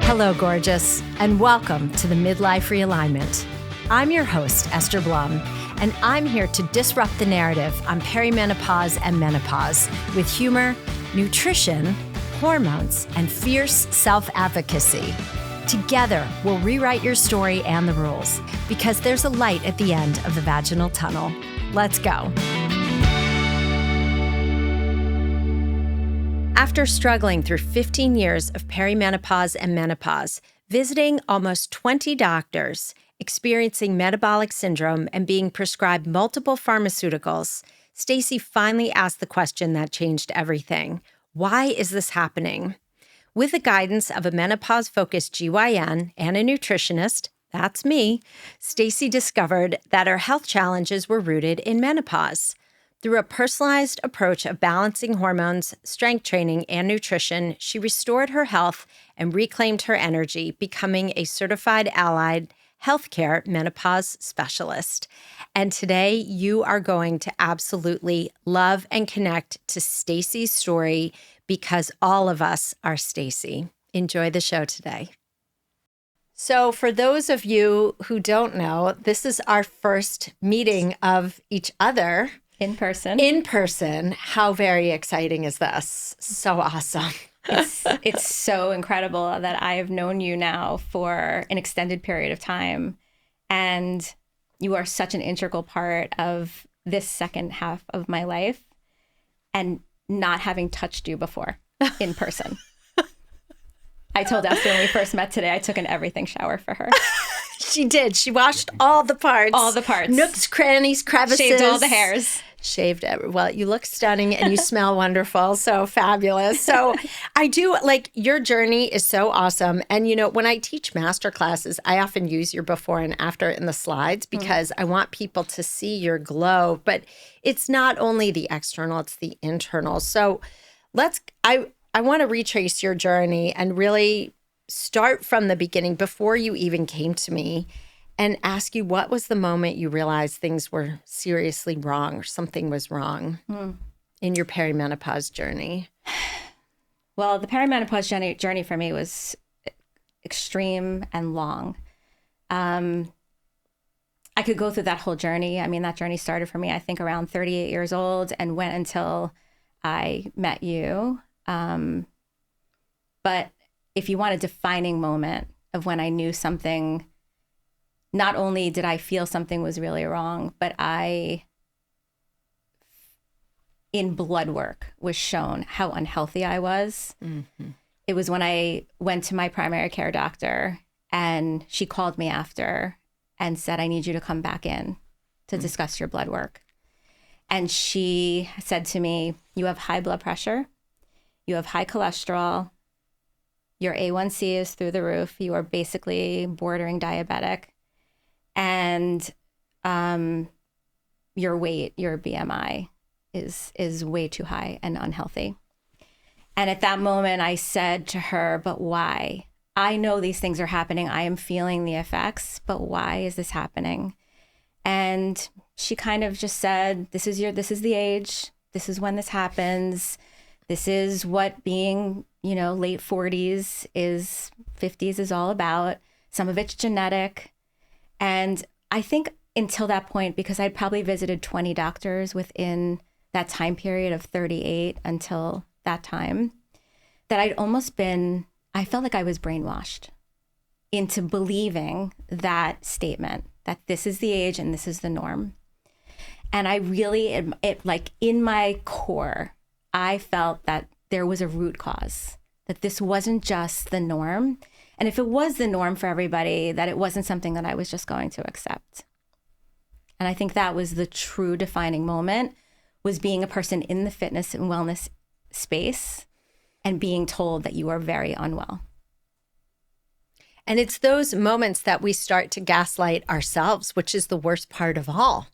Hello, gorgeous, and welcome to the Midlife Realignment. I'm your host, Esther Blum, and I'm here to disrupt the narrative on perimenopause and menopause with humor, nutrition, hormones, and fierce self-advocacy. Together, we'll rewrite your story and the rules because there's a light at the end of the vaginal tunnel. Let's go. After struggling through 15 years of perimenopause and menopause, visiting almost 20 doctors, experiencing metabolic syndrome, and being prescribed multiple pharmaceuticals, Stacy finally asked the question that changed everything. Why is this happening? With the guidance of a menopause-focused GYN and a nutritionist, that's me, Stacy discovered that her health challenges were rooted in menopause. Through a personalized approach of balancing hormones, strength training, and nutrition, she restored her health and reclaimed her energy, becoming a certified allied healthcare menopause specialist. And today, you are going to absolutely love and connect to Stacy's story because all of us are Stacy. Enjoy the show today. So for those of you who don't know, this is our first meeting of each other. In person. In person. How very exciting is this? So awesome. It's so incredible that I have known you now for an extended period of time. And you are such an integral part of this second half of my life and not having touched you before in person. I told Esther when we first met today, I took an everything shower for her. She did. She washed all the parts. All the parts. Nooks, crannies, crevices. Shaved all the hairs. Shaved every. Well, you look stunning and you smell wonderful. So fabulous. So I do like your journey is so awesome. And, you know, when I teach master classes, I often use your before and after in the slides because I want people to see your glow. But it's not only the external, it's the internal. So I want to retrace your journey and really start from the beginning before you even came to me and ask you what was the moment you realized things were seriously wrong or something was wrong in your perimenopause journey? Well, the perimenopause journey for me was extreme and long. I could go through that whole journey. I mean, that journey started for me, I think, around 38 years old and went until I met you. But if you want a defining moment of when I knew something, not only did I feel something was really wrong, but in blood work was shown how unhealthy I was. Mm-hmm. It was when I went to my primary care doctor and she called me after and said, I need you to come back in to discuss your blood work. And she said to me, you have high blood pressure, you have high cholesterol, your A1C is through the roof, you are basically bordering diabetic, and your weight, your BMI is way too high and unhealthy. And at that moment, I said to her, but why? I know these things are happening. I am feeling the effects, but why is this happening? And she kind of just said, this is the age. This is when this happens. This is what being, late 40s is, 50s is all about. Some of it's genetic. And I think until that point, because I'd probably visited 20 doctors within that time period of 38 until that time, that I felt like I was brainwashed into believing that statement, that this is the age and this is the norm. And I really, in my core, I felt that there was a root cause, that this wasn't just the norm. And if it was the norm for everybody, that it wasn't something that I was just going to accept. And I think that was the true defining moment, was being a person in the fitness and wellness space and being told that you are very unwell. And it's those moments that we start to gaslight ourselves, which is the worst part of all.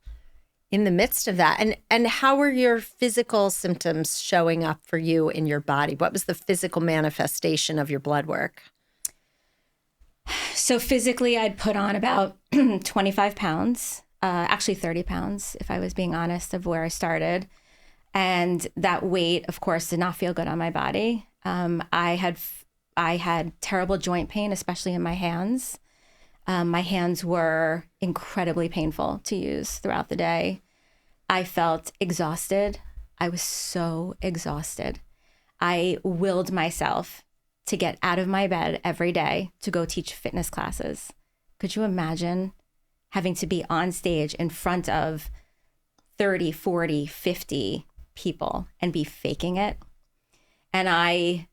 In the midst of that, and how were your physical symptoms showing up for you in your body? What was the physical manifestation of your blood work? So physically, I'd put on about 25 pounds, actually 30 pounds, if I was being honest, of where I started. And that weight, of course, did not feel good on my body. I had I had terrible joint pain, especially in my hands. My hands were incredibly painful to use throughout the day. I felt exhausted. I was so exhausted. I willed myself to get out of my bed every day to go teach fitness classes. Could you imagine having to be on stage in front of 30, 40, 50 people and be faking it? And I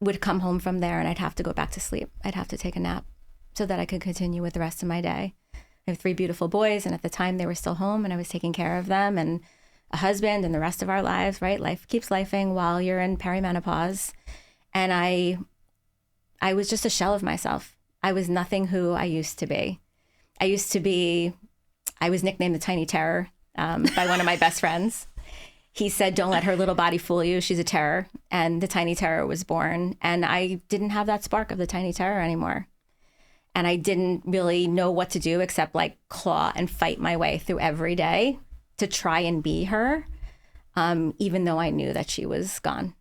would come home from there and I'd have to go back to sleep. I'd have to take a nap so that I could continue with the rest of my day. I have 3 beautiful boys, and at the time they were still home and I was taking care of them, and a husband and the rest of our lives, right? Life keeps lifing while you're in perimenopause. And I was just a shell of myself. I was nothing who I used to be. I was nicknamed the Tiny Terror by one of my best friends. He said, don't let her little body fool you. She's a terror. And the Tiny Terror was born. And I didn't have that spark of the Tiny Terror anymore. And I didn't really know what to do except like claw and fight my way through every day to try and be her, even though I knew that she was gone.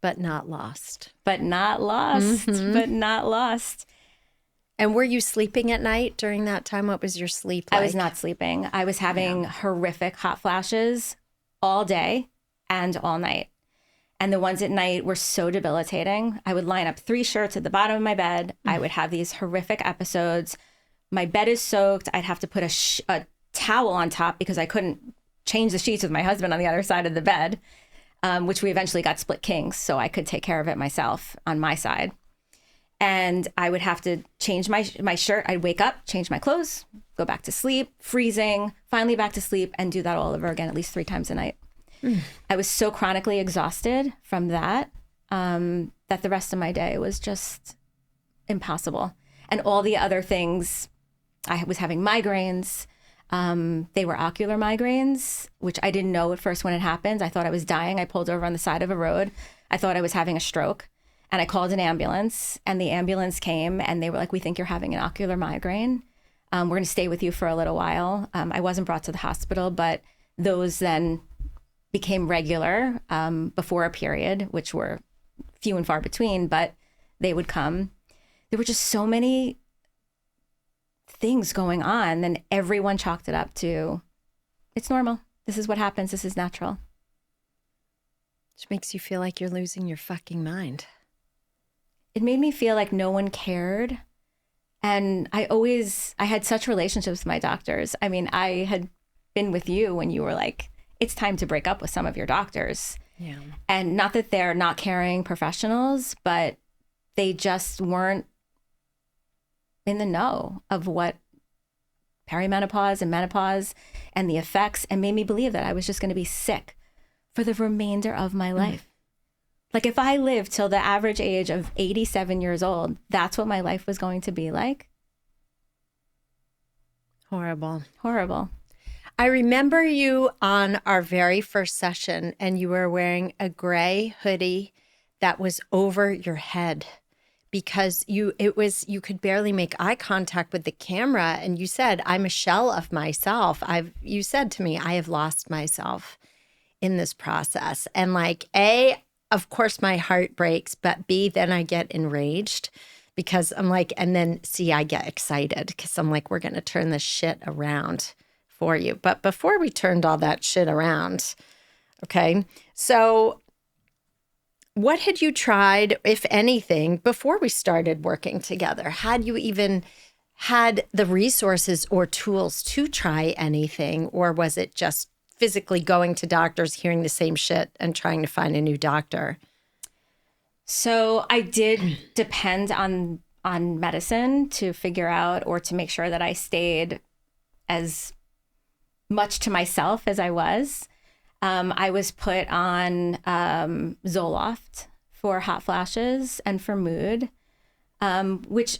But not lost. But not lost. Mm-hmm. But not lost. And were you sleeping at night during that time? What was your sleep like? I was not sleeping. I was having horrific hot flashes all day and all night. And the ones at night were so debilitating. I would line up 3 shirts at the bottom of my bed. I would have these horrific episodes. My bed is soaked. I'd have to put a towel on top because I couldn't change the sheets with my husband on the other side of the bed, which we eventually got split kings, so I could take care of it myself on my side. And I would have to change my shirt. I'd wake up, change my clothes, go back to sleep, freezing, finally back to sleep, and do that all over again at least 3 times a night. I was so chronically exhausted from that that the rest of my day was just impossible. And all the other things, I was having migraines. They were ocular migraines, which I didn't know at first when it happened. I thought I was dying. I pulled over on the side of a road. I thought I was having a stroke. And I called an ambulance, and the ambulance came, and they were like, we think you're having an ocular migraine. We're going to stay with you for a little while. I wasn't brought to the hospital, but those then became regular before a period, which were few and far between, but they would come. There were just so many things going on, and everyone chalked it up to, it's normal. This is what happens. This is natural. Which makes you feel like you're losing your fucking mind. It made me feel like no one cared. And I had such relationships with my doctors. I mean, I had been with you when you were like, it's time to break up with some of your doctors. Yeah. And not that they're not caring professionals, but they just weren't in the know of what perimenopause and menopause and the effects, and made me believe that I was just going to be sick for the remainder of my life. Like if I lived till the average age of 87 years old, that's what my life was going to be like. Horrible. Horrible. I remember you on our very first session, and you were wearing a gray hoodie that was over your head because you could barely make eye contact with the camera. And you said, I'm a shell of myself. You said to me, I have lost myself in this process. And like, A, of course my heart breaks, but B, then I get enraged because I'm like, and then C, I get excited because I'm like, we're going to turn this shit around for you. But before we turned all that shit around, okay, so what had you tried, if anything, before we started working together? Had you even had the resources or tools to try anything, or was it just physically going to doctors, hearing the same shit and trying to find a new doctor? So I did depend on medicine to figure out or to make sure that I stayed as much to myself as I was. I was put on Zoloft for hot flashes and for mood, which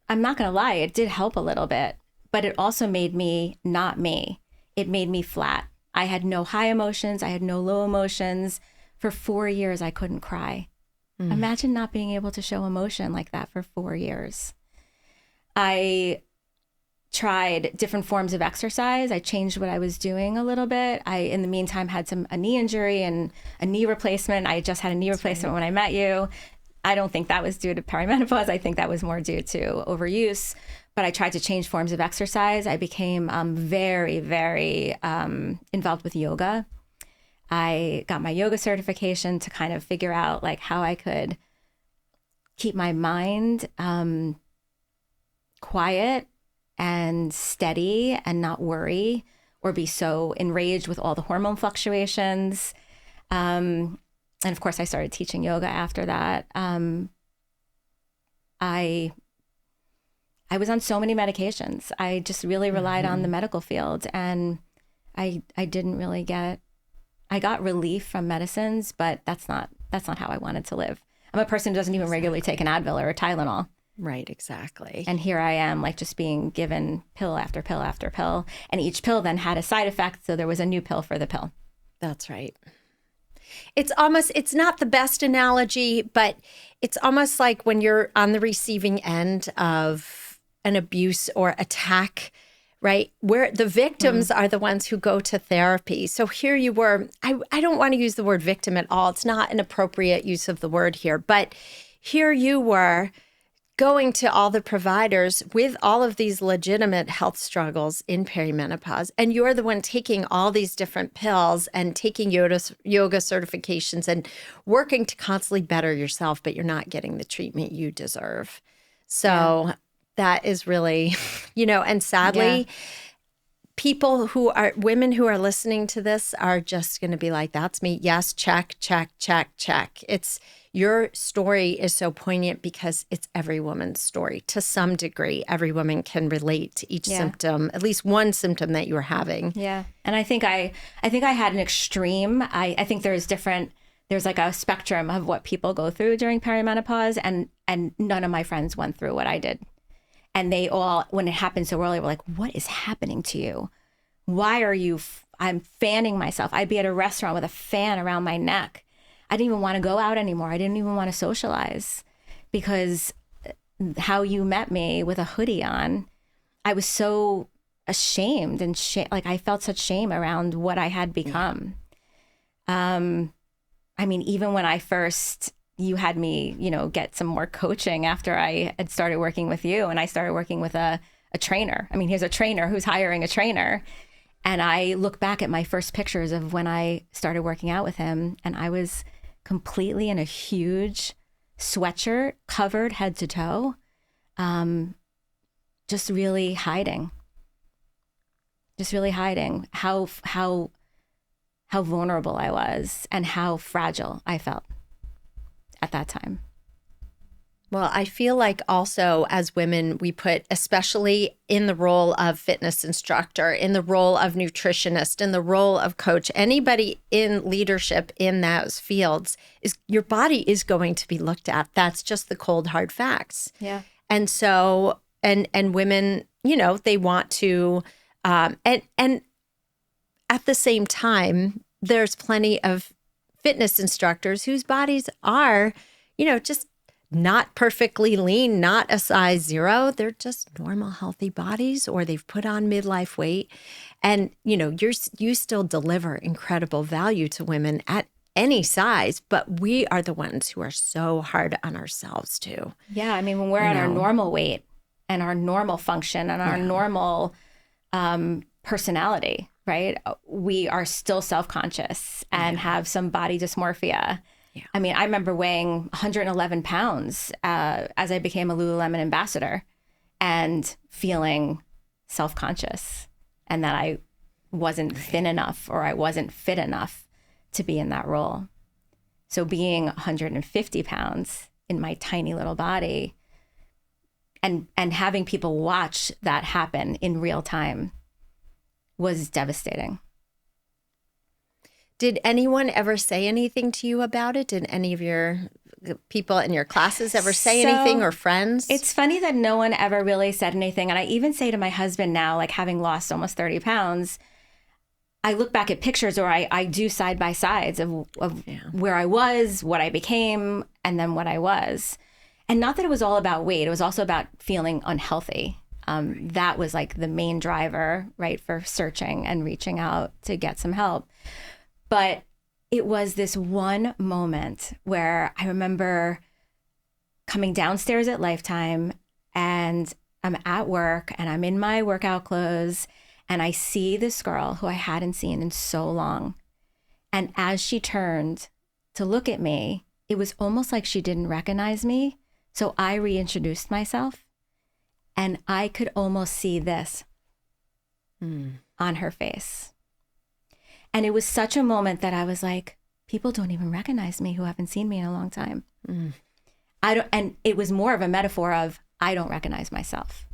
I'm not going to lie, it did help a little bit, but it also made me not me. It made me flat. I had no high emotions. I had no low emotions. For 4 years, I couldn't cry. Imagine not being able to show emotion like that for 4 years. I tried different forms of exercise. I changed what I was doing a little bit. I, in the meantime, had a knee injury and a knee replacement. I just had a knee replacement when I met you. I don't think that was due to perimenopause. I think that was more due to overuse. But I tried to change forms of exercise. I became very, very involved with yoga. I got my yoga certification to kind of figure out like how I could keep my mind quiet and steady and not worry or be so enraged with all the hormone fluctuations. And of course, I started teaching yoga after that. I was on so many medications. I just really relied on the medical field, and I didn't really I got relief from medicines, but that's not how I wanted to live. I'm a person who doesn't even regularly take an Advil or a Tylenol. Right, exactly. And here I am, like, just being given pill after pill after pill. And each pill then had a side effect. So there was a new pill for the pill. That's right. It's not the best analogy, but it's almost like when you're on the receiving end of an abuse or attack, right? Where the victims are the ones who go to therapy. So here you were, I don't want to use the word victim at all. It's not an appropriate use of the word here, but here you were going to all the providers with all of these legitimate health struggles in perimenopause. And you're the one taking all these different pills and taking yoga certifications and working to constantly better yourself, but you're not getting the treatment you deserve. So that is really, and sadly, women who are listening to this are just going to be like, that's me. Yes, check, check, check, check. Your story is so poignant because it's every woman's story. To some degree, every woman can relate to each symptom, at least one symptom that you're having. Yeah. And I think I had an extreme. I think there's like a spectrum of what people go through during perimenopause, and none of my friends went through what I did. And they all, when it happened so early, were like, what is happening to you? Why are you, I'm fanning myself. I'd be at a restaurant with a fan around my neck. I didn't even want to go out anymore. I didn't even want to socialize because how you met me with a hoodie on, I was so ashamed and like I felt such shame around what I had become. I mean, even when you had me, get some more coaching after I had started working with you, and I started working with a trainer. I mean, here's a trainer who's hiring a trainer. And I look back at my first pictures of when I started working out with him, and I was completely in a huge sweatshirt, covered head to toe, just really hiding how vulnerable I was and how fragile I felt at that time. Well, I feel like also as women, we put, especially in the role of fitness instructor, in the role of nutritionist, in the role of coach, anybody in leadership in those fields, is your body is going to be looked at. That's just the cold, hard facts. Yeah. And so, and women, they want to, and at the same time, there's plenty of fitness instructors whose bodies are, just not perfectly lean, not a size 0. They're just normal, healthy bodies, or they've put on midlife weight. And, you still deliver incredible value to women at any size, but we are the ones who are so hard on ourselves too. Yeah. I mean, when we're at our normal weight and our normal function and our normal personality, right? We are still self-conscious and have some body dysmorphia. Yeah. I mean, I remember weighing 111 pounds as I became a Lululemon ambassador and feeling self-conscious and that I wasn't thin enough or I wasn't fit enough to be in that role. So being 150 pounds in my tiny little body and having people watch that happen in real time was devastating. Did anyone ever say anything to you about it? Did any of your people in your classes ever say anything, or friends? It's funny that no one ever really said anything. And I even say to my husband now, like having lost almost 30 pounds, I look back at pictures, or I do side by sides of where I was, what I became, and then what I was. And not that it was all about weight. It was also about feeling unhealthy. that was like the main driver, right, for searching and reaching out to get some help. But it was this one moment where I remember coming downstairs at Lifetime, and I'm at work and I'm in my workout clothes, and I see this girl who I hadn't seen in so long. And as she turned to look at me, it was almost like she didn't recognize me. So I reintroduced myself, and I could almost see this on her face. And it was such a moment that I was like, people don't even recognize me who haven't seen me in a long time. And it was more of a metaphor of, I don't recognize myself.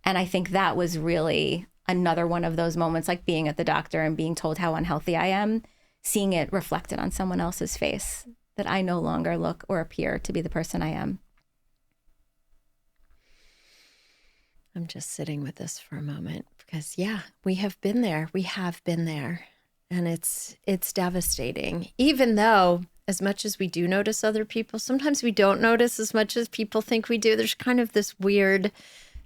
And I think that was really another one of those moments, like being at the doctor and being told how unhealthy I am, seeing it reflected on someone else's face, that I no longer look or appear to be the person I am. I'm just sitting with this for a moment because, yeah, we have been there. We have been there. And it's devastating. Even though, as much as we do notice other people, sometimes we don't notice as much as people think we do. There's kind of this weird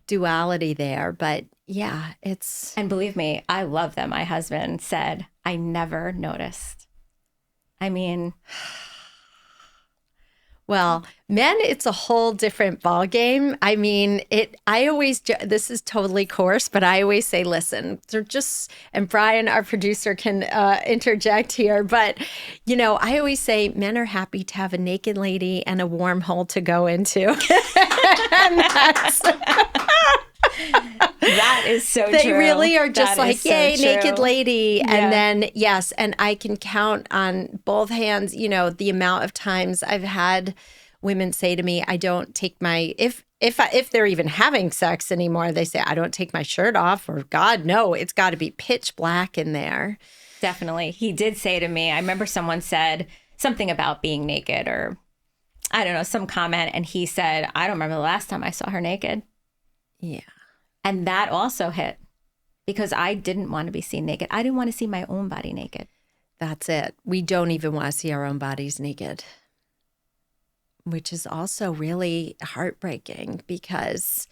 duality there. But yeah, it's... And believe me, I love that my husband said, I never noticed. I mean... Well, men, it's a whole different ballgame. I mean, this is totally coarse, but I always say, listen, they're just, and Brian, our producer, can interject here, but, I always say men are happy to have a naked lady and a warm hole to go into. And that's... That is so true. They really are just that like, yay, so naked lady. Yeah. And then, yes, and I can count on both hands, the amount of times I've had women say to me, I don't take my, if they're even having sex anymore, they say, I don't take my shirt off, or God, no, it's got to be pitch black in there. Definitely. He did say to me, I remember someone said something about being naked, or I don't know, some comment. And he said, I don't remember the last time I saw her naked. Yeah. And that also hit, because I didn't want to be seen naked. I didn't want to see my own body naked. That's it. We don't even want to see our own bodies naked, which is also really heartbreaking because,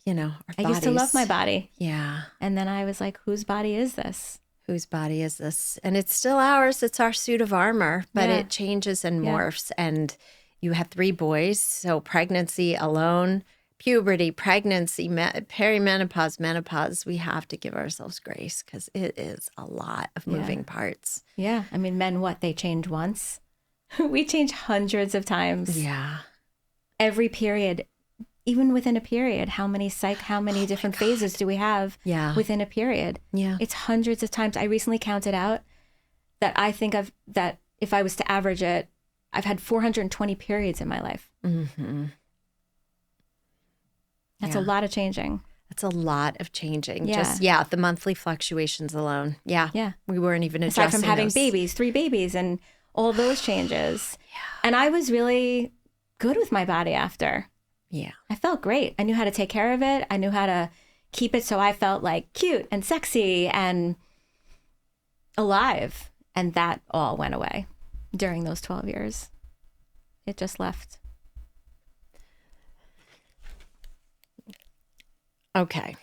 our bodies. I used to love my body. Yeah. And then I was like, whose body is this? Whose body is this? And it's still ours. It's our suit of armor, but it changes and morphs. And you have 3 boys. So pregnancy alone, puberty, pregnancy, perimenopause, menopause, we have to give ourselves grace because it is a lot of moving parts. Yeah. I mean, men, they change once. We change hundreds of times. Yeah. Every period, even within a period, how many different phases do we have within a period? Yeah. It's hundreds of times. I recently counted out that I think that if I was to average it, I've had 420 periods in my life. Mm-hmm. That's a lot of changing. That's a lot of changing. Yeah. Just, the monthly fluctuations alone. Yeah. Yeah. We weren't even adjusting aside from having those. babies, 3 babies, and all those changes. Yeah. And I was really good with my body after. Yeah. I felt great. I knew how to take care of it. I knew how to keep it so I felt like cute and sexy and alive. And that all went away during those 12 years. It just left. Okay.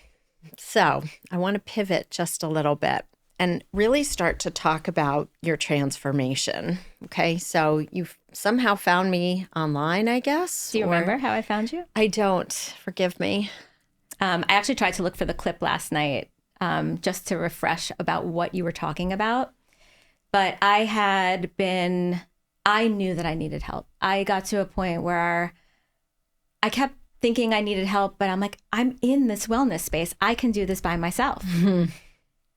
So I want to pivot just a little bit and really start to talk about your transformation. Okay. So you've somehow found me online, I guess. Do you remember how I found you? I don't. Forgive me. I actually tried to look for the clip last night just to refresh about what you were talking about. But I knew that I needed help. I got to a point where I kept thinking I needed help, but I'm like, I'm in this wellness space. I can do this by myself. Mm-hmm.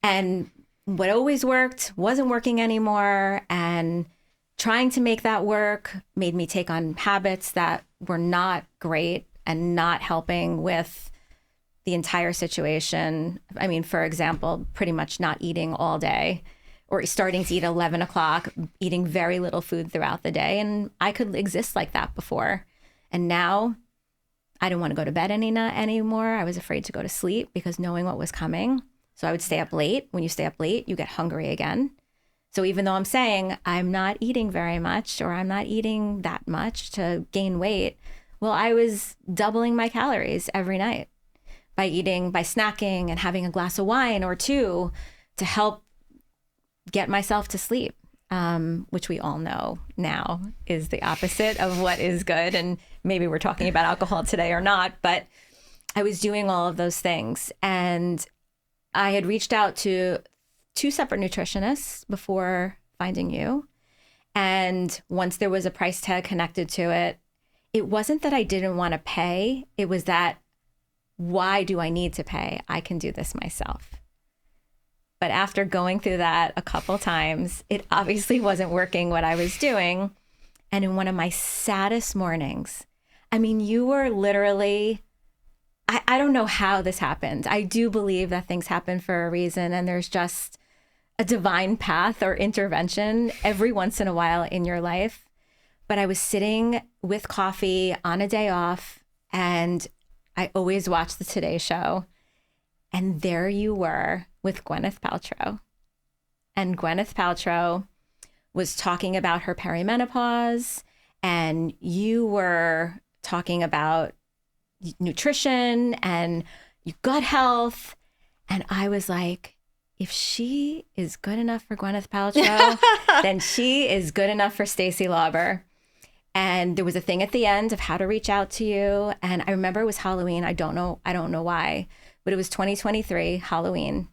And what always worked wasn't working anymore. And trying to make that work made me take on habits that were not great and not helping with the entire situation. I mean, for example, pretty much not eating all day or starting to eat at 11 o'clock, eating very little food throughout the day. And I could exist like that before. And now I didn't want to go to bed anymore. I was afraid to go to sleep because knowing what was coming. So I would stay up late. When you stay up late, you get hungry again. So even though I'm saying I'm not eating very much or I'm not eating that much to gain weight, well, I was doubling my calories every night. by snacking and having a glass of wine or two to help get myself to sleep, which we all know now is the opposite of what is good. And maybe we're talking about alcohol today or not, but I was doing all of those things. And I had reached out to 2 separate nutritionists before finding you. And once there was a price tag connected to it, it wasn't that I didn't want to pay. It was that, why do I need to pay? I can do this myself. But after going through that a couple times, it obviously wasn't working what I was doing. And in one of my saddest mornings, I mean, you were literally, I don't know how this happened. I do believe that things happen for a reason, and there's just a divine path or intervention every once in a while in your life. But I was sitting with coffee on a day off, and I always watch the Today Show. And there you were with Gwyneth Paltrow. And Gwyneth Paltrow was talking about her perimenopause, and you were talking about nutrition and gut health. And I was like, if she is good enough for Gwyneth Paltrow, then she is good enough for Stacy Lauber. And there was a thing at the end of how to reach out to you. And I remember it was Halloween. I don't know why, but it was 2023 Halloween.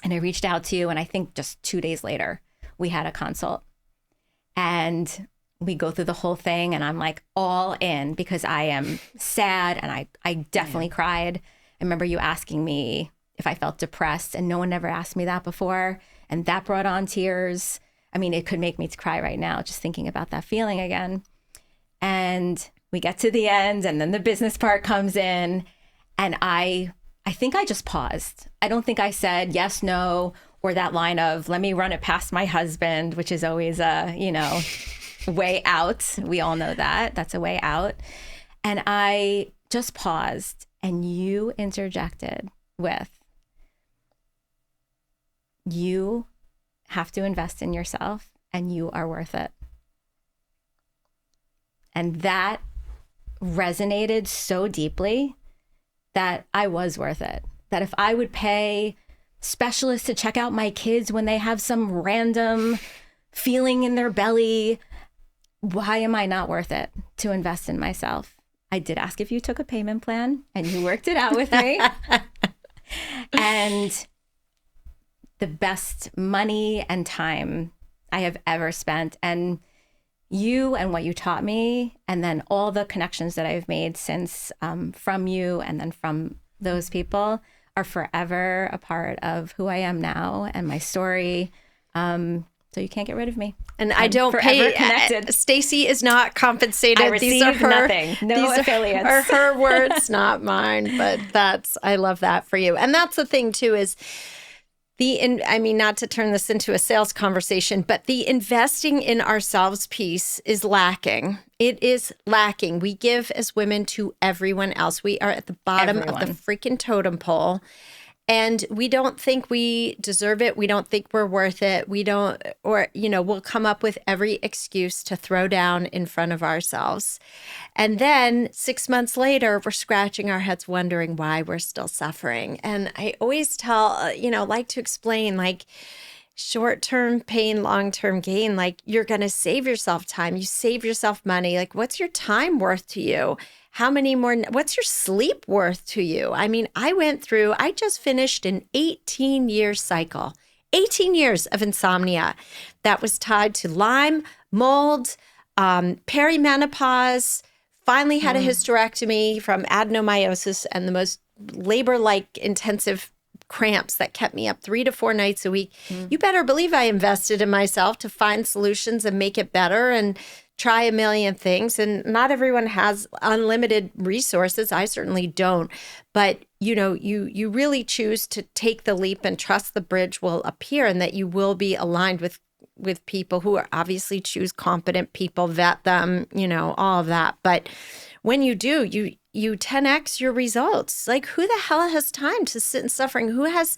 And I reached out to you. And I think just 2 days later, we had a consult. And we go through the whole thing. And I'm like all in because I am sad. And I definitely cried. I remember you asking me if I felt depressed. And no one ever asked me that before. And that brought on tears. I mean, it could make me cry right now just thinking about that feeling again. And we get to the end, and then the business part comes in, and I think I just paused. I don't think I said yes, no, or that line of, let me run it past my husband, which is always a, way out. We all know that. That's a way out. And I just paused, and you interjected with, you have to invest in yourself, and you are worth it. And that resonated so deeply that I was worth it. That if I would pay specialists to check out my kids when they have some random feeling in their belly, why am I not worth it to invest in myself? I did ask if you took a payment plan, and you worked it out with me. And the best money and time I have ever spent. And you and what you taught me, and then all the connections that I've made since from you and then from those people are forever a part of who I am now and my story. So you can't get rid of me. And I don't pay. Connected. Stacy is not compensated. I received nothing. No affiliates. Are her words, not mine. But I love that for you. And that's the thing too is not to turn this into a sales conversation, but the investing in ourselves piece is lacking. It is lacking. We give as women to everyone else. We are at the bottom of the freaking totem pole. And we don't think we deserve it. We don't think we're worth it. We'll come up with every excuse to throw down in front of ourselves. And then 6 months later, we're scratching our heads wondering why we're still suffering. And I always like to explain, short-term pain, long-term gain, you're going to save yourself time. You save yourself money. What's your time worth to you? What's your sleep worth to you? I mean, I just finished an 18-year cycle, 18 years of insomnia that was tied to Lyme, mold, perimenopause, finally had a hysterectomy from adenomyosis and the most labor-like intensive cramps that kept me up 3 to 4 nights a week. You better believe I invested in myself to find solutions and make it better and try a million things. And not everyone has unlimited resources. I certainly don't. But, you really choose to take the leap and trust the bridge will appear and that you will be aligned with people who are obviously choose competent people, vet them, all of that. But when you do, you 10x your results. Who the hell has time to sit in suffering? Who has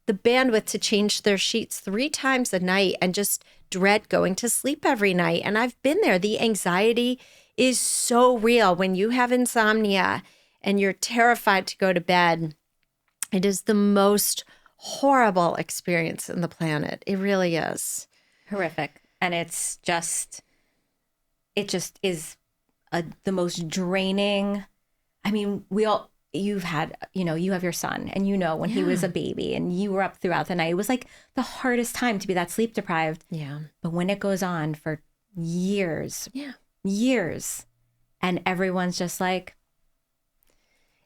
the bandwidth to change their sheets 3 times a night and just dread going to sleep every night? And I've been there. The anxiety is so real when you have insomnia and you're terrified to go to bed, it is the most horrible experience on the planet. It really is. Horrific. And it just is the most draining. I mean, you have your son, and when he was a baby and you were up throughout the night, it was like the hardest time to be that sleep deprived. Yeah. But when it goes on for years, and everyone's just like,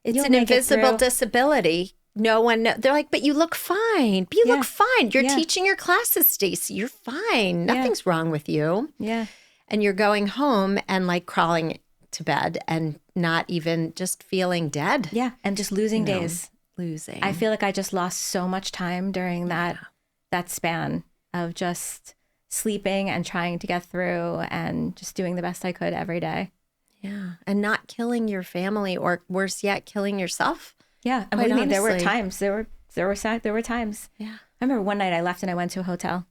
it's an invisible disability. No one, they're like, but you look fine. You look fine. You're teaching your classes, Stacy. You're fine. Nothing's wrong with you. Yeah. And you're going home and like crawling to bed and not even just feeling dead. Yeah. And just losing days. Losing. I feel like I just lost so much time during that span of just sleeping and trying to get through and just doing the best I could every day. Yeah. And not killing your family, or worse yet, killing yourself. Yeah. And believe me, there were times. There were times. Yeah. I remember one night I left and I went to a hotel.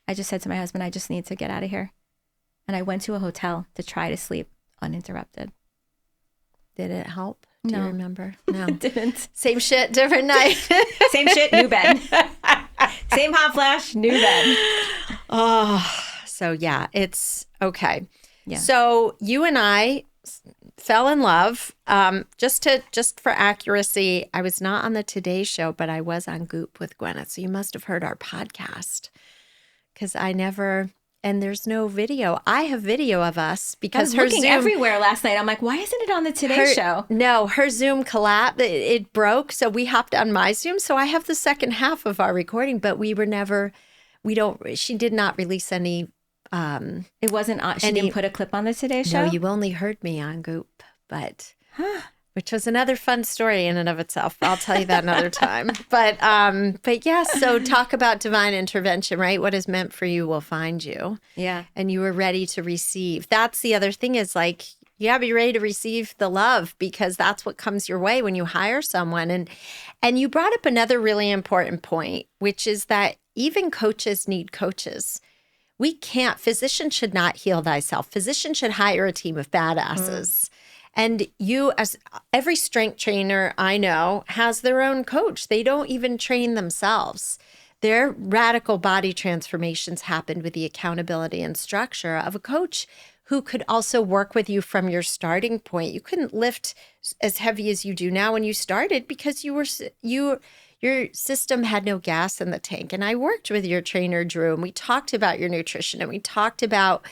I just said to my husband, I just need to get out of here. And I went to a hotel to try to sleep uninterrupted. Did it help? Do you remember? No. It didn't. Same shit, different night. Same shit, new bed. Same hot flash, new bed. Oh, so yeah, it's okay. Yeah. So you and I fell in love. Just for accuracy, I was not on the Today Show, but I was on Goop with Gwyneth. So you must have heard our podcast, because and there's no video. I have video of us because I was looking everywhere last night. I'm like, why isn't it on the Today Show? No, her Zoom collapsed. It broke. So we hopped on my Zoom. So I have the second half of our recording, but she did not release any. It wasn't on. She didn't put a clip on the Today Show? No, you only heard me on Goop, which was another fun story in and of itself. I'll tell you that another time. But yeah, so talk about divine intervention, right? What is meant for you will find you. Yeah. And you were ready to receive. That's the other thing, is like, you gotta be ready to receive the love, because that's what comes your way when you hire someone. And you brought up another really important point, which is that even coaches need coaches. Physician should not heal thyself. Physician should hire a team of badasses. And as every strength trainer I know has their own coach. They don't even train themselves. Their radical body transformations happened with the accountability and structure of a coach who could also work with you from your starting point. You couldn't lift as heavy as you do now when you started, because your system had no gas in the tank. And I worked with your trainer, Drew, and we talked about your nutrition, and we talked about,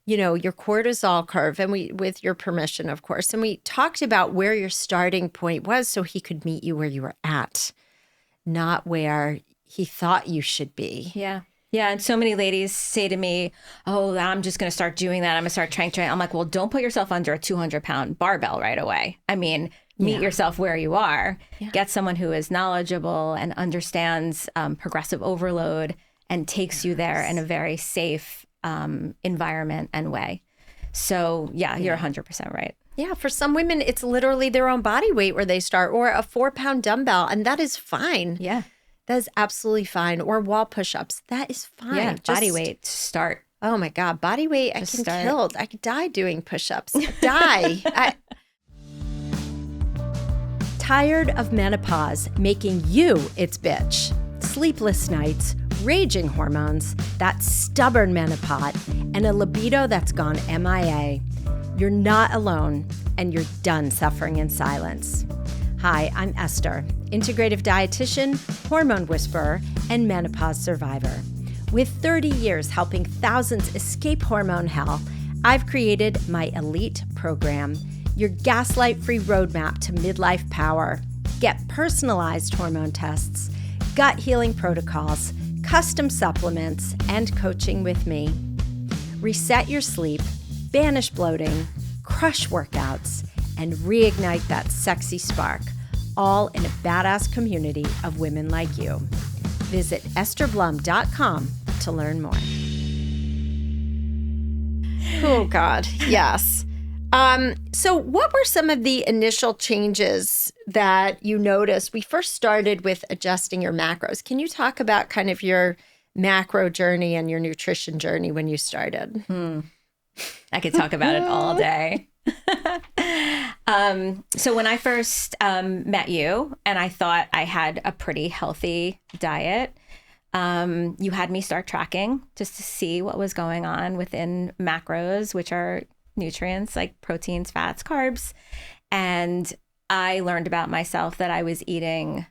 your cortisol curve, and with your permission, of course. And we talked about where your starting point was, so he could meet you where you were at, not where he thought you should be. Yeah. Yeah. And so many ladies say to me, oh, I'm just going to start doing that. I'm going to start training. I'm like, well, don't put yourself under a 200-pound barbell right away. I mean, meet yourself where you are. Yeah. Get someone who is knowledgeable and understands progressive overload and takes you there in a very safe environment and way. So you're 100% right. Yeah. For some women, it's literally their own body weight where they start, or a 4-pound dumbbell. And that is fine. Yeah. That is absolutely fine. Or wall push-ups. That is fine. Yeah. Body weight, start. Oh my God. Body weight. I could die doing push-ups. Tired of menopause making you its bitch? Sleepless nights, raging hormones, that stubborn menopause, and a libido that's gone MIA. You're not alone, and you're done suffering in silence. Hi, I'm Esther, integrative dietitian, hormone whisperer, and menopause survivor. With 30 years helping thousands escape hormone hell, I've created my elite program, your gaslight-free roadmap to midlife power. Get personalized hormone tests, gut healing protocols, custom supplements, and coaching with me. Reset your sleep, banish bloating, crush workouts, and reignite that sexy spark, all in a badass community of women like you. Visit estherblum.com to learn more. Oh, God, yes. So what were some of the initial changes that you noticed? We first started with adjusting your macros. Can you talk about kind of your macro journey and your nutrition journey when you started? I could talk about it all day. So when I first met you and I thought I had a pretty healthy diet, you had me start tracking just to see what was going on within macros, which are nutrients like proteins, fats, carbs. And I learned about myself that I was eating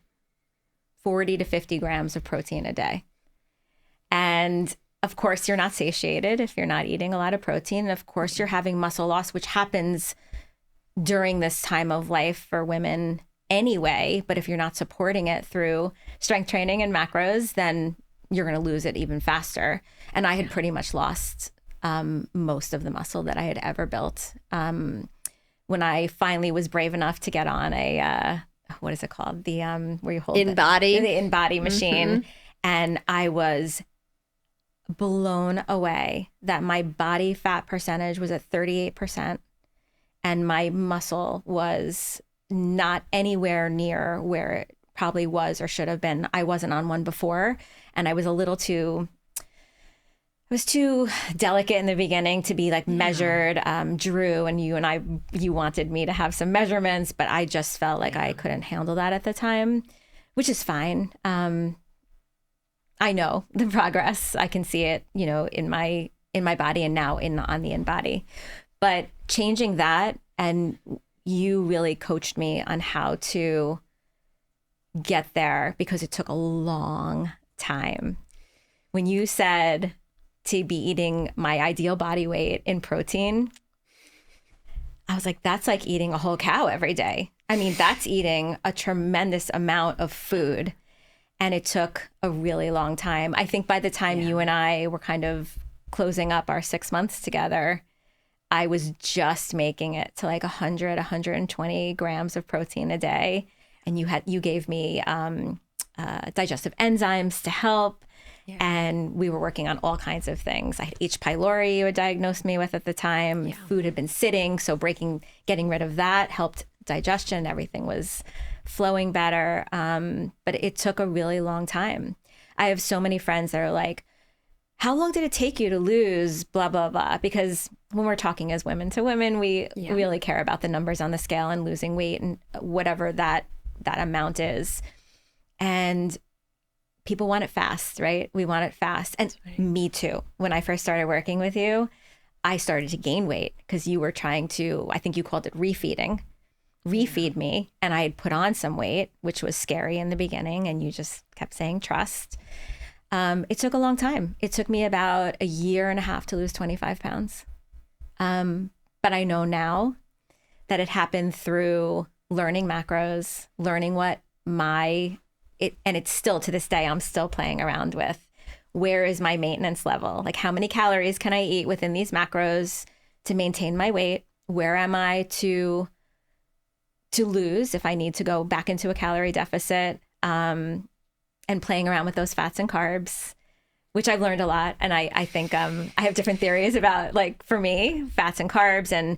40 to 50 grams of protein a day. And of course, you're not satiated if you're not eating a lot of protein. And of course, you're having muscle loss, which happens during this time of life for women anyway. But if you're not supporting it through strength training and macros, then you're going to lose it even faster. And I had pretty much lost most of the muscle that I had ever built. When I finally was brave enough to get on a, what is it called? The, where you hold the in-body machine. And I was blown away that my body fat percentage was at 38% and my muscle was not anywhere near where it probably was or should have been. I wasn't on one before, and I was too delicate in the beginning to be like measured. Drew and you wanted me to have some measurements, but I just felt like I couldn't handle that at the time, which is fine. I know the progress. I can see it, in my body and now on the in-body. But changing that, and you really coached me on how to get there because it took a long time. When you said to be eating my ideal body weight in protein, I was like, that's like eating a whole cow every day. I mean, that's eating a tremendous amount of food. And it took a really long time. I think by the time you and I were kind of closing up our 6 months together, I was just making it to like 100, 120 grams of protein a day. And you gave me digestive enzymes to help. Yeah. And we were working on all kinds of things. I had H. pylori you had diagnosed me with at the time. Yeah. Food had been sitting, so getting rid of that helped digestion. Everything was flowing better. But it took a really long time. I have so many friends that are like, how long did it take you to lose blah, blah, blah? Because when we're talking as women to women, we really care about the numbers on the scale and losing weight and whatever that amount is. And people want it fast, right? We want it fast. And me too. When I first started working with you, I started to gain weight because you were trying to, I think you called it refeed me. And I had put on some weight, which was scary in the beginning. And you just kept saying trust. It took a long time. It took me about a year and a half to lose 25 pounds. But I know now that it happened through learning macros, learning what and it's still to this day, I'm still playing around with where is my maintenance level? Like how many calories can I eat within these macros to maintain my weight? Where am I to lose if I need to go back into a calorie deficit? And playing around with those fats and carbs, which I've learned a lot. And I think I have different theories about, like, for me, fats and carbs, and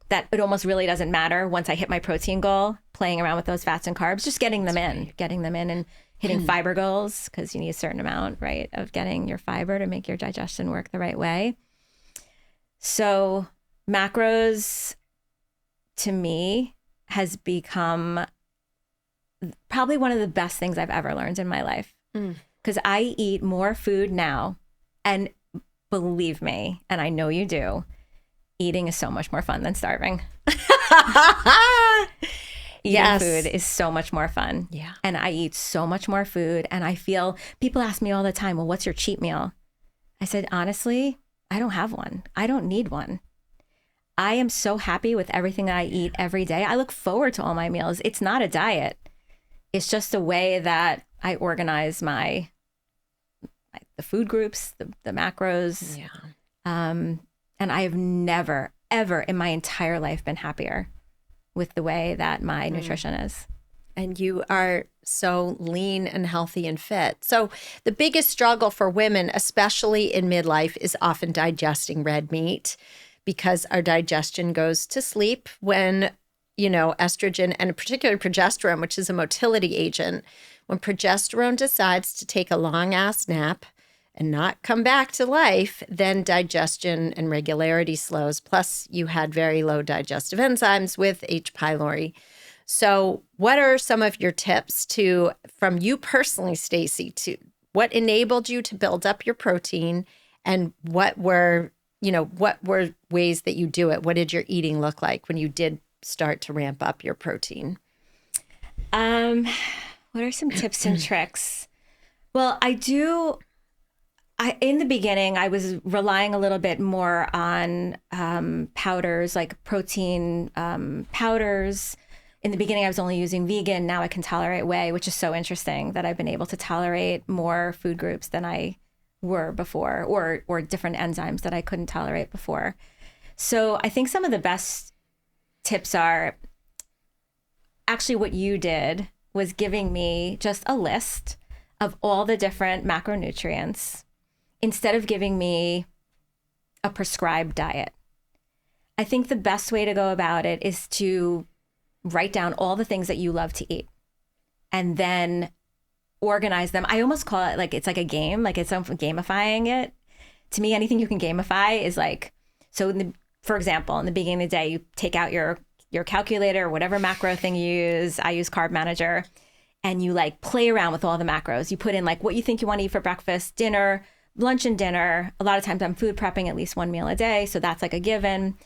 that it almost really doesn't matter once I hit my protein goal, playing around with those fats and carbs, just getting them in and hitting fiber goals, because you need a certain amount, right, of getting your fiber to make your digestion work the right way. So macros, to me, has become probably one of the best things I've ever learned in my life, because I eat more food now, and believe me, and I know you do, eating is so much more fun than starving. Eating food is so much more fun. Yeah. And I eat so much more food, and I feel, people ask me all the time, well, what's your cheat meal? I said, honestly, I don't have one. I don't need one. I am so happy with everything that I eat every day. I look forward to all my meals. It's not a diet. It's just a way that I organize the food groups, the macros. Yeah. And I have never, ever in my entire life been happier with the way that my nutrition is. And you are so lean and healthy and fit. So the biggest struggle for women, especially in midlife, is often digesting red meat, because our digestion goes to sleep when estrogen, and particularly progesterone, which is a motility agent, when progesterone decides to take a long ass nap, and not come back to life, then digestion and regularity slows. Plus, you had very low digestive enzymes with H. pylori. So what are some of your tips from you personally, Stacy, to what enabled you to build up your protein, and what were ways that you do it? What did your eating look like when you did start to ramp up your protein? What are some tips and tricks? Well, in the beginning, I was relying a little bit more on powders, like protein powders. In the beginning, I was only using vegan. Now I can tolerate whey, which is so interesting that I've been able to tolerate more food groups than I were before, or different enzymes that I couldn't tolerate before. So I think some of the best tips are actually what you did was giving me just a list of all the different macronutrients instead of giving me a prescribed diet. I think the best way to go about it is to write down all the things that you love to eat and then organize them. I almost call it like, it's like a game, like it's gamifying it. To me, anything you can gamify is like, for example, in the beginning of the day, you take out your calculator or whatever macro thing you use. I use Carb Manager, and you like play around with all the macros. You put in like what you think you want to eat for breakfast, dinner, lunch and dinner. A lot of times I'm food prepping at least one meal a day. So that's like a given.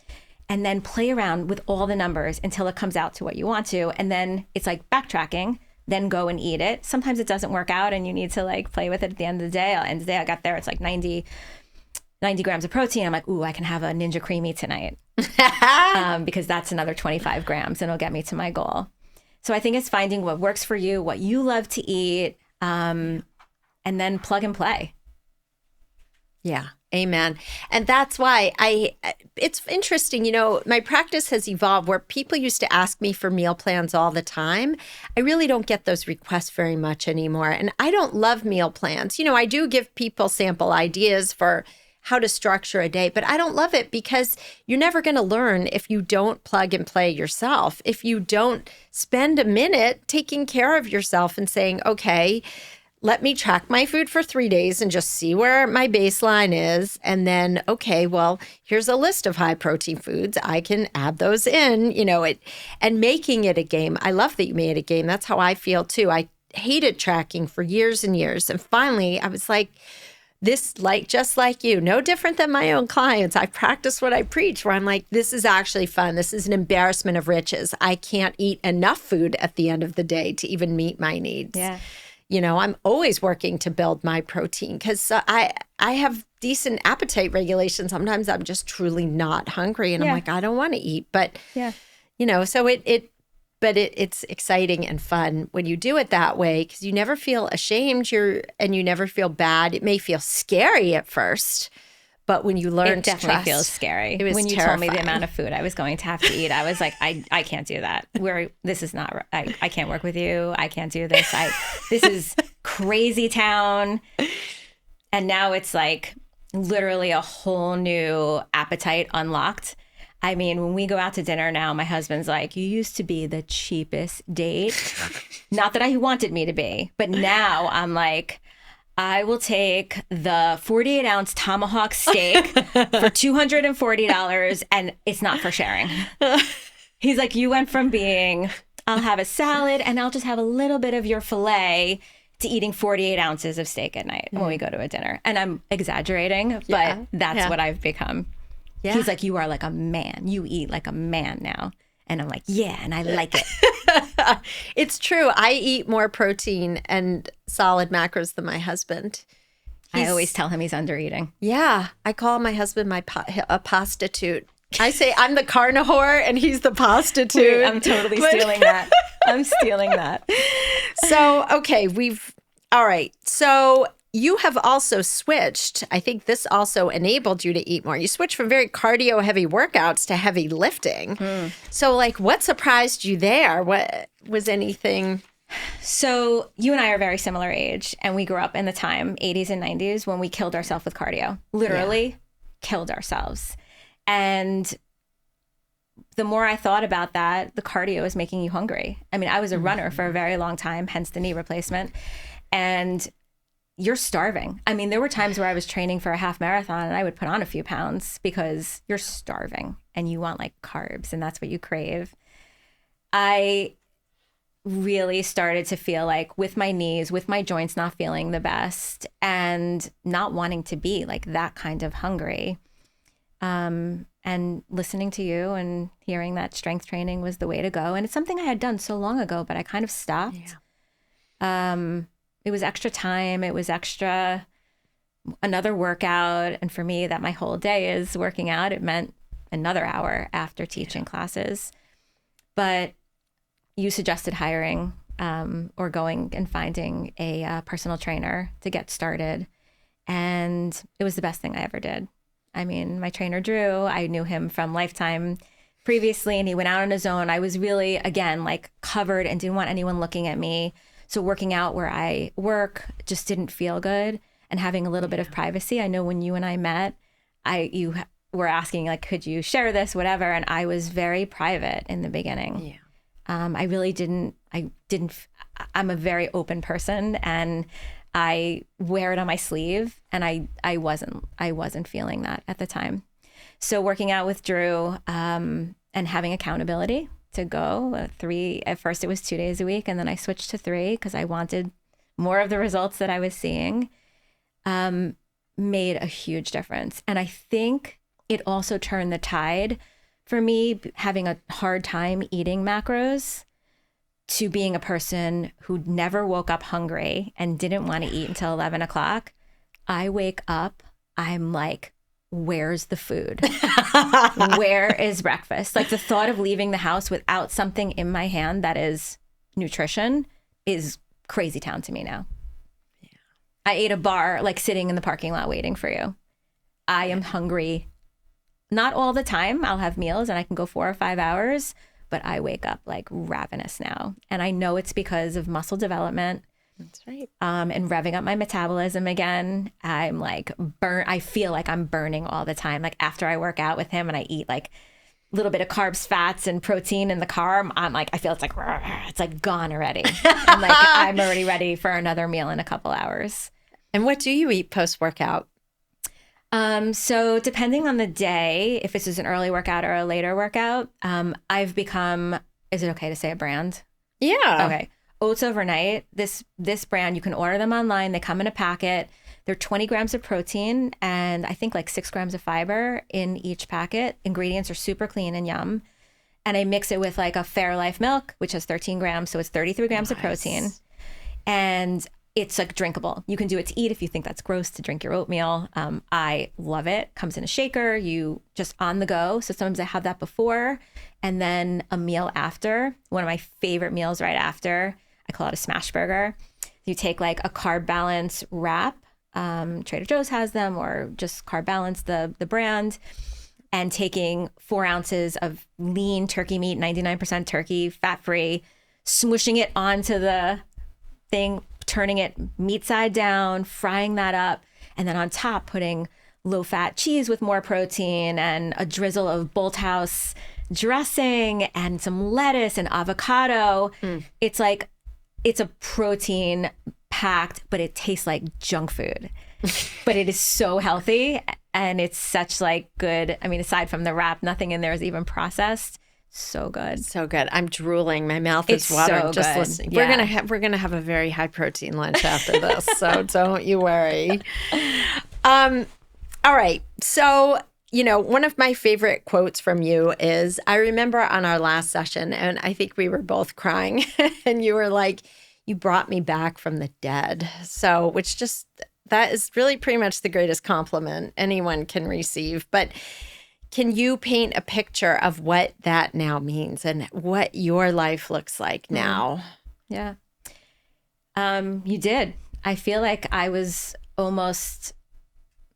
And then play around with all the numbers until it comes out to what you want to. And then it's like backtracking, then go and eat it. Sometimes it doesn't work out and you need to like play with it at the end of the day. End of the day, I got there, it's like 90 grams of protein. I'm like, ooh, I can have a Ninja Creamy tonight because that's another 25 grams and it'll get me to my goal. So I think it's finding what works for you, what you love to eat, and then plug and play. Yeah. Amen. And that's why it's interesting, my practice has evolved where people used to ask me for meal plans all the time. I really don't get those requests very much anymore. And I don't love meal plans. I do give people sample ideas for how to structure a day, but I don't love it because you're never going to learn if you don't plug and play yourself. If you don't spend a minute taking care of yourself and saying, okay, let me track my food for 3 days and just see where my baseline is. And then, okay, well, here's a list of high protein foods. I can add those in, and making it a game. I love that you made it a game. That's how I feel too. I hated tracking for years and years. And finally I was like, just like you, no different than my own clients. I practice what I preach, where I'm like, this is actually fun. This is an embarrassment of riches. I can't eat enough food at the end of the day to even meet my needs. Yeah. I'm always working to build my protein because I have decent appetite regulation. Sometimes I'm just truly not hungry and I'm like, I don't want to eat. But, so it's exciting and fun when you do it that way because you never feel ashamed and you never feel bad. It may feel scary at first, but when you learn to trust, it definitely feels scary. It was when you terrifying. told me the amount of food I was going to have to eat, I was like, I can't do that. This is not, I can't work with you. I can't do this. This is crazy town. And now it's like literally a whole new appetite unlocked. I mean, when we go out to dinner now, my husband's like, you used to be the cheapest date. Not that he wanted me to be, but now I'm like, I will take the 48-ounce tomahawk steak for $240, and it's not for sharing. He's like, you went from being, I'll have a salad and I'll just have a little bit of your filet, to eating 48 ounces of steak at night when we go to a dinner. And I'm exaggerating, but that's what I've become. Yeah. He's like, you are like a man. You eat like a man now. And I'm like, yeah, and I like it. It's true. I eat more protein and solid macros than my husband. I always tell him he's under eating. Yeah. I call my husband a prostitute. I say I'm the carnivore and he's the prostitute. Wait, I'm totally stealing that. I'm stealing that. So, okay, all right. So you have also switched. I think this also enabled you to eat more. You switched from very cardio heavy workouts to heavy lifting. So like what surprised you there? What was anything? So you and I are very similar age and we grew up in the time, 80s and 90s, when we killed ourselves with cardio. Literally killed ourselves. And the more I thought about that, the cardio is making you hungry. I mean, I was a runner for a very long time, hence the knee replacement. And you're starving. I mean, there were times where I was training for a half marathon and I would put on a few pounds because you're starving and you want like carbs and that's what you crave. I really started to feel like with my knees, with my joints not feeling the best and not wanting to be like that kind of hungry. And listening to you and hearing that strength training was the way to go. And it's something I had done so long ago, but I kind of stopped. Yeah. It was extra time. It was another workout. And for me, that my whole day is working out. It meant another hour after teaching classes. But you suggested hiring or going and finding a personal trainer to get started. And it was the best thing I ever did. I mean, my trainer, Drew, I knew him from Lifetime previously, and he went out on his own. I was really, again, like covered and didn't want anyone looking at me. So working out where I work just didn't feel good. And having a little bit of privacy. I know when you and I met, you were asking, like, could you share this, whatever. And I was very private in the beginning. Yeah. I really didn't, I'm a very open person and I wear it on my sleeve, and I wasn't feeling that at the time. So working out with Drew and having accountability to go at first it was 2 days a week, and then I switched to 3 because I wanted more of the results that I was seeing, made a huge difference. And I think it also turned the tide for me having a hard time eating macros to being a person who never woke up hungry and didn't want to eat until 11 o'clock. I wake up, I'm like, where's the food? Where is breakfast? Like the thought of leaving the house without something in my hand that is nutrition is crazy town to me now. Yeah. I ate a bar, like sitting in the parking lot waiting for you. I am hungry. Not all the time. I'll have meals and I can go 4 or 5 hours, but I wake up like ravenous now. And I know it's because of muscle development. That's right. And revving up my metabolism again. I'm like I feel like I'm burning all the time. Like after I work out with him and I eat like a little bit of carbs, fats, and protein in the car, I'm like, I feel it's like gone already. I'm like, I'm already ready for another meal in a couple hours. And what do you eat post-workout? So depending on the day, if this is an early workout or a later workout, I've become, is it okay to say a brand? Yeah. Okay. Oats Overnight. This brand, you can order them online. They come in a packet. They're 20 grams of protein and I think like 6 grams of fiber in each packet. Ingredients are super clean and yum. And I mix it with like a Fairlife milk, which has 13 grams. So it's 33 grams of protein. And it's like drinkable. You can do it to eat if you think that's gross to drink your oatmeal. I love it. Comes in a shaker. You just on the go. So sometimes I have that before and then a meal after. One of my favorite meals right after. I call it a smash burger. You take like a Carb Balance wrap. Trader Joe's has them, or just Carb Balance, the brand, and taking 4 ounces of lean turkey meat, 99% turkey, fat-free, smooshing it onto the thing, turning it meat side down, frying that up, and then on top putting low-fat cheese with more protein and a drizzle of Bolthouse dressing and some lettuce and avocado. It's like, it's a protein packed, but it tastes like junk food. But it is so healthy and it's such like good. I mean, aside from the wrap, nothing in there is even processed. So good. So good. I'm drooling. My mouth is watering so just good. listening. Yeah. We're gonna have a very high protein lunch after this, so don't you worry. All right. So, you know, one of my favorite quotes from you is, I remember on our last session, and I think we were both crying, and you were like, you brought me back from the dead. So, which just, that is really pretty much the greatest compliment anyone can receive. But can you paint a picture of what that now means and what your life looks like now? Yeah. You did. I feel like I was almost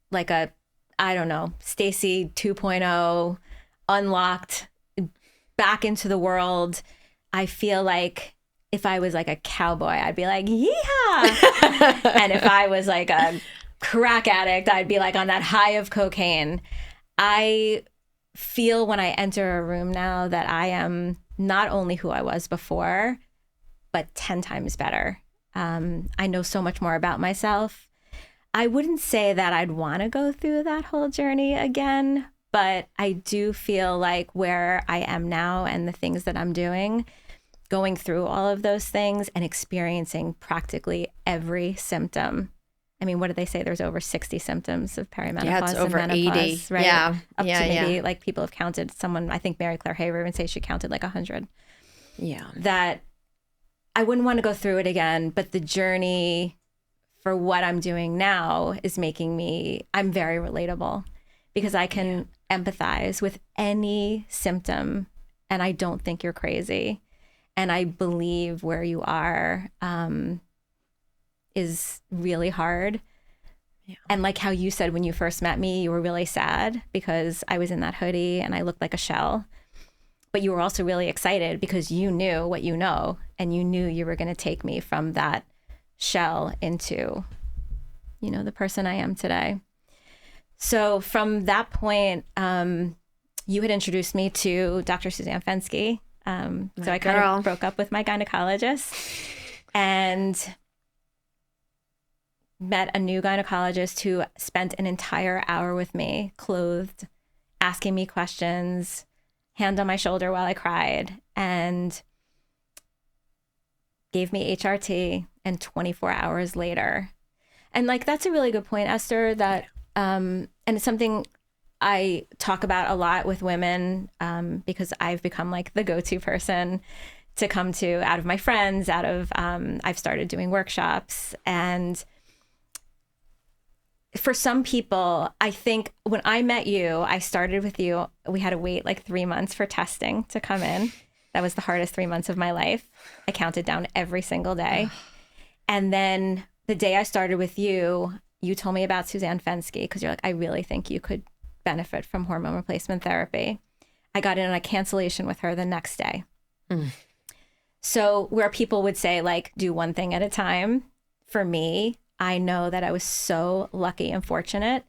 like a, I don't know, Stacy 2.0, unlocked, back into the world. I feel like if I was like a cowboy, I'd be like, yeehaw. And if I was like a crack addict, I'd be like on that high of cocaine. I feel when I enter a room now that I am not only who I was before, but 10 times better. I know so much more about myself. I wouldn't say that I'd want to go through that whole journey again, but I do feel like where I am now and the things that I'm doing, going through all of those things and experiencing practically every symptom. I mean, what did they say? There's over 60 symptoms of perimenopause. Yeah, it's over and menopause, 80. right? Yeah. Up to maybe like people have counted. Someone, I think Mary Claire Haver even say she counted like 100. Yeah. That I wouldn't want to go through it again, but the journey for what I'm doing now is making me, I'm very relatable because I can empathize with any symptom and I don't think you're crazy. And I believe where you are is really hard. Yeah. And like how you said when you first met me, you were really sad because I was in that hoodie and I looked like a shell. But you were also really excited because you knew what you know and you knew you were going to take me from that shell into, you know, the person I am today. So from that point, you had introduced me to Dr. Suzanne Fensky. So I kind of broke up with my gynecologist and met a new gynecologist who spent an entire hour with me, clothed, asking me questions, hand on my shoulder while I cried, and gave me HRT. And 24 hours later, and like that's a really good point, Esther, that and it's something I talk about a lot with women because I've become like the go-to person to come to out of my friends, out of I've started doing workshops. And for some people, I think when I met you, I started with you, we had to wait like 3 months for testing to come in. That was the hardest 3 months of my life. I counted down every single day. And then the day I started with you, you told me about Suzanne Fensky because you're like, I really think you could benefit from hormone replacement therapy. I got in on a cancellation with her the next day. So where people would say like, do one thing at a time, for me, I know that I was so lucky and fortunate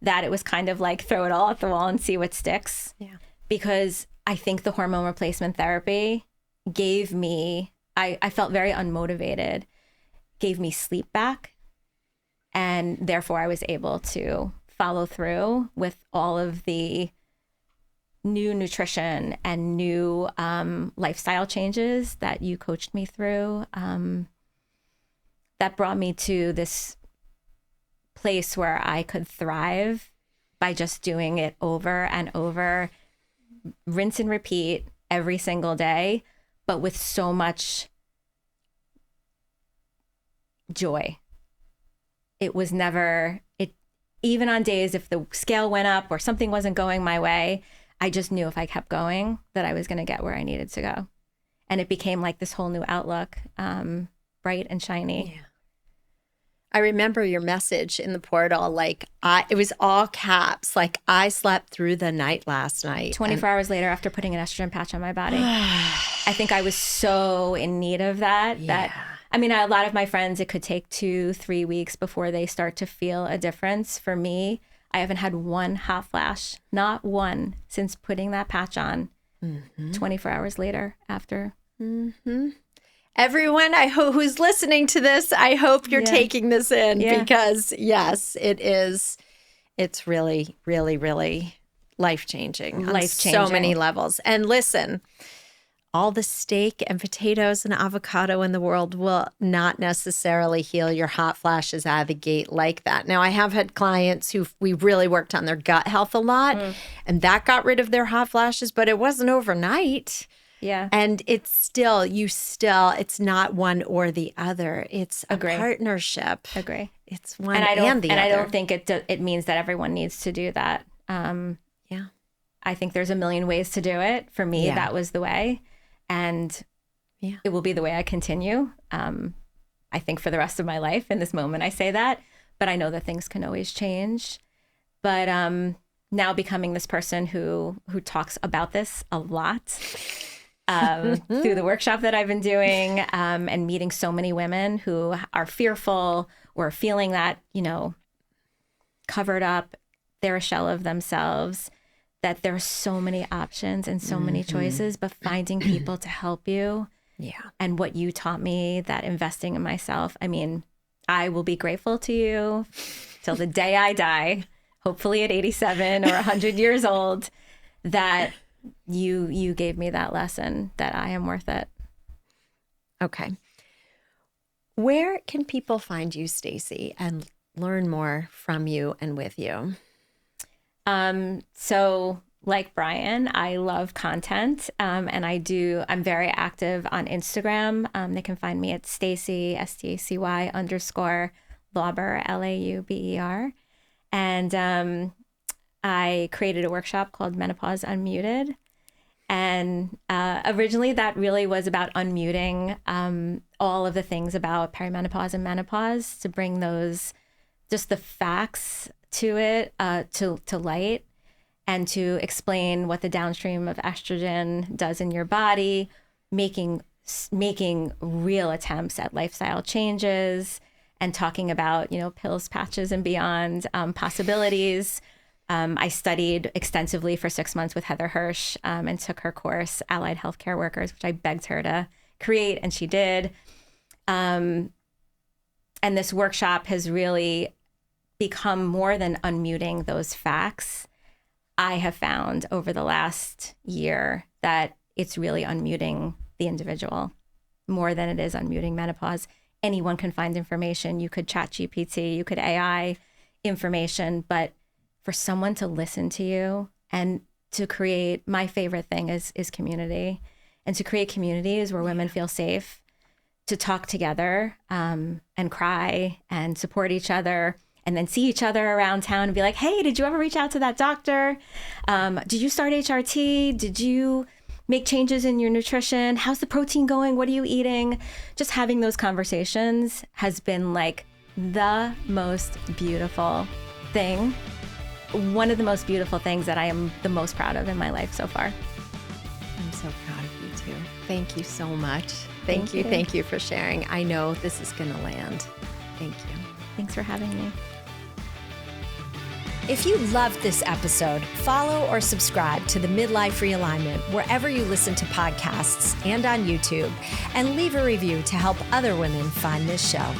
that it was kind of like throw it all at the wall and see what sticks. Yeah. Because I think the hormone replacement therapy gave me, I felt very unmotivated, gave me sleep back. And therefore I was able to follow through with all of the new nutrition and new lifestyle changes that you coached me through. That brought me to this place where I could thrive by just doing it over and over, rinse and repeat every single day, but with so much joy. It was never, even on days if the scale went up or something wasn't going my way, I just knew if I kept going that I was going to get where I needed to go. And it became like this whole new outlook, bright and shiny. Yeah. I remember your message in the portal, like it was all caps, like I slept through the night last night. 24 hours later after putting an estrogen patch on my body. I think I was so in need of that, that, I mean, a lot of my friends, it could take 2-3 weeks before they start to feel a difference. For me, I haven't had one hot flash, not one, since putting that patch on 24 hours later after. Everyone, I hope who's listening to this, I hope you're taking this in because yes, it is. It's really, really, really life-changing on so many levels. And listen, all the steak and potatoes and avocado in the world will not necessarily heal your hot flashes out of the gate like that. Now, I have had clients who we really worked on their gut health a lot, and that got rid of their hot flashes, but it wasn't overnight. Yeah. And it's it's not one or the other. It's a partnership. Agree. It's one and the other. And I don't think it means that everyone needs to do that. I think there's a million ways to do it. For me, that was the way. And it will be the way I continue. I think for the rest of my life. In this moment, I say that. But I know that things can always change. But now becoming this person who talks about this a lot. Through the workshop that I've been doing and meeting so many women who are fearful or feeling that, covered up, they're a shell of themselves, that there are so many options and so many choices, but finding people to help you. Yeah. And what you taught me, that investing in myself, I mean, I will be grateful to you till the day I die, hopefully at 87 or 100 years old, that you gave me that lesson, that I am worth it. Okay. Where can people find you, Stacy, and learn more from you and with you? So like Brian, I love content, and I'm very active on Instagram. They can find me at Stacy, STACY _ Lauber, LAUBER. And I created a workshop called Menopause Unmuted. And originally that really was about unmuting all of the things about perimenopause and menopause, to bring those, just the facts to it, to light, and to explain what the downstream of estrogen does in your body, making real attempts at lifestyle changes, and talking about, pills, patches, and beyond possibilities. I studied extensively for 6 months with Heather Hirsch, and took her course, Allied Healthcare Workers, which I begged her to create, and she did. And this workshop has really become more than unmuting those facts. I have found over the last year that it's really unmuting the individual more than it is unmuting menopause. Anyone can find information. You could chat GPT, you could AI information, but for someone to listen to you and to create, my favorite thing is community. And to create communities where women feel safe to talk together, and cry and support each other, and then see each other around town and be like, hey, did you ever reach out to that doctor? Did you start HRT? Did you make changes in your nutrition? How's the protein going? What are you eating? Just having those conversations has been like the most beautiful thing. One of the most beautiful things that I am the most proud of in my life so far. I'm so proud of you too. Thank you so much. Thank you. Thank you for sharing. I know this is going to land. Thank you. Thanks for having me. If you loved this episode, follow or subscribe to the Midlife Realignment wherever you listen to podcasts and on YouTube, and leave a review to help other women find this show.